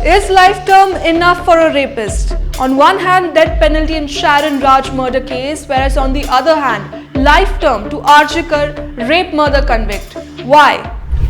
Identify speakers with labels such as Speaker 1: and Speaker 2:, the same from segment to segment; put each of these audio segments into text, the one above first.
Speaker 1: Is life term enough for a rapist? On one hand, death penalty in Sharon Raj murder case, whereas on the other hand, life term to R.J. Kar rape murder convict. Why?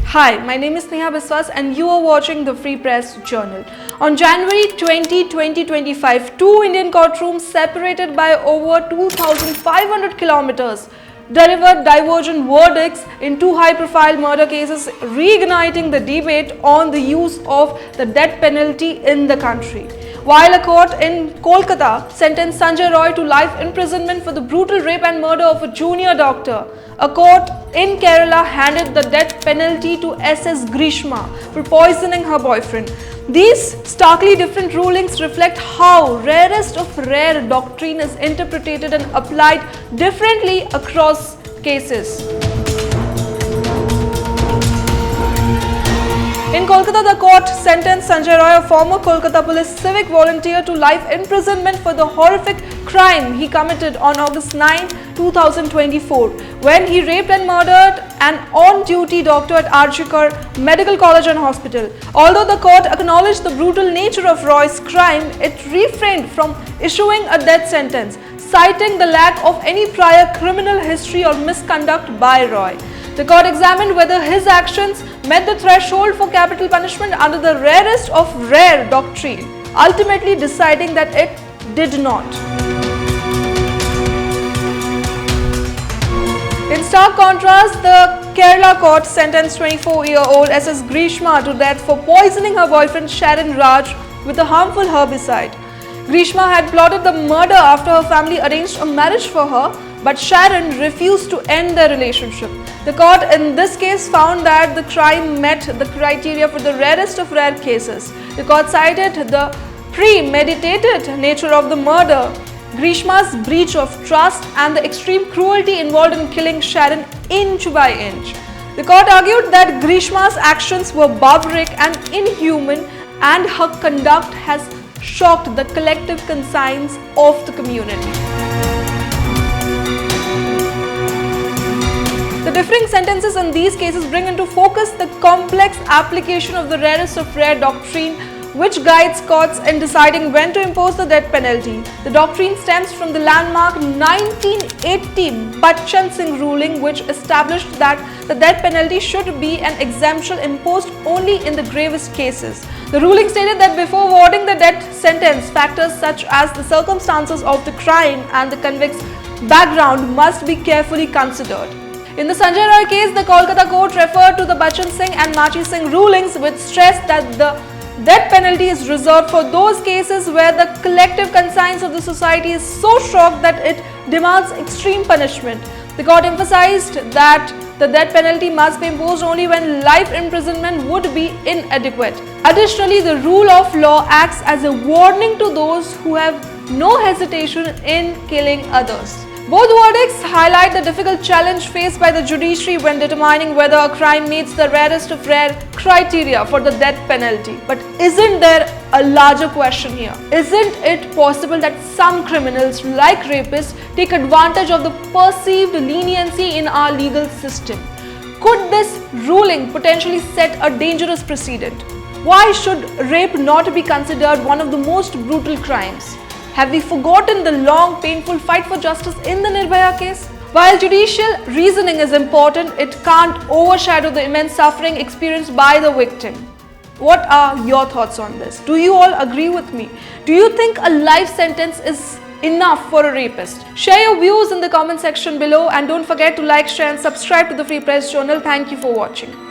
Speaker 1: Hi, my name is Sneha Biswas and you are watching the Free Press Journal. On January 20, 2025, two Indian courtrooms separated by over 2,500 kilometers delivered divergent verdicts in two high-profile murder cases, reigniting the debate on the use of the death penalty in the country. While a court in Kolkata sentenced Sanjay Roy to life imprisonment for the brutal rape and murder of a junior doctor, a court in Kerala handed the death penalty to S.S. Grishma for poisoning her boyfriend. These starkly different rulings reflect how rarest of rare doctrine is interpreted and applied differently across cases. In Kolkata, the court sentenced Sanjay Roy, a former Kolkata police civic volunteer, to life imprisonment for the horrific crime he committed on August 9, 2024, when he raped and murdered an on-duty doctor at R.J. Kar Medical College and Hospital. Although the court acknowledged the brutal nature of Roy's crime, it refrained from issuing a death sentence, citing the lack of any prior criminal history or misconduct by Roy. The court examined whether his actions met the threshold for capital punishment under the rarest of rare doctrine, ultimately deciding that it did not. In stark contrast, the Kerala court sentenced 24-year-old S.S. Grishma to death for poisoning her boyfriend Sharon Raj with a harmful herbicide. Grishma had plotted the murder after her family arranged a marriage for her, but Sharon refused to end their relationship. The court in this case found that the crime met the criteria for the rarest of rare cases. The court cited the premeditated nature of the murder, Grishma's breach of trust, and the extreme cruelty involved in killing Sharon inch by inch. The court argued that Grishma's actions were barbaric and inhuman, and her conduct has shocked the collective conscience of the community. The differing sentences in these cases bring into focus the complex application of the rarest of rare doctrine, which guides courts in deciding when to impose the death penalty. The doctrine stems from the landmark 1980 Bachchan Singh ruling, which established that the death penalty should be an exemption imposed only in the gravest cases. The ruling stated that before awarding the death sentence, factors such as the circumstances of the crime and the convict's background must be carefully considered. In the Sanjay Roy case, the Kolkata court referred to the Bachchan Singh and Machi Singh rulings, which stressed that the death penalty is reserved for those cases where the collective conscience of the society is so shocked that it demands extreme punishment. The court emphasized that the death penalty must be imposed only when life imprisonment would be inadequate. Additionally, the rule of law acts as a warning to those who have no hesitation in killing others. Both verdicts highlight the difficult challenge faced by the judiciary when determining whether a crime meets the rarest of rare criteria for the death penalty. But isn't there a larger question here? Isn't it possible that some criminals, like rapists, take advantage of the perceived leniency in our legal system? Could this ruling potentially set a dangerous precedent? Why should rape not be considered one of the most brutal crimes? Have we forgotten the long, painful fight for justice in the Nirbhaya case? While judicial reasoning is important, it can't overshadow the immense suffering experienced by the victim. What are your thoughts on this? Do you all agree with me? Do you think a life sentence is enough for a rapist? Share your views in the comment section below, and don't forget to like, share and subscribe to the Free Press Journal. Thank you for watching.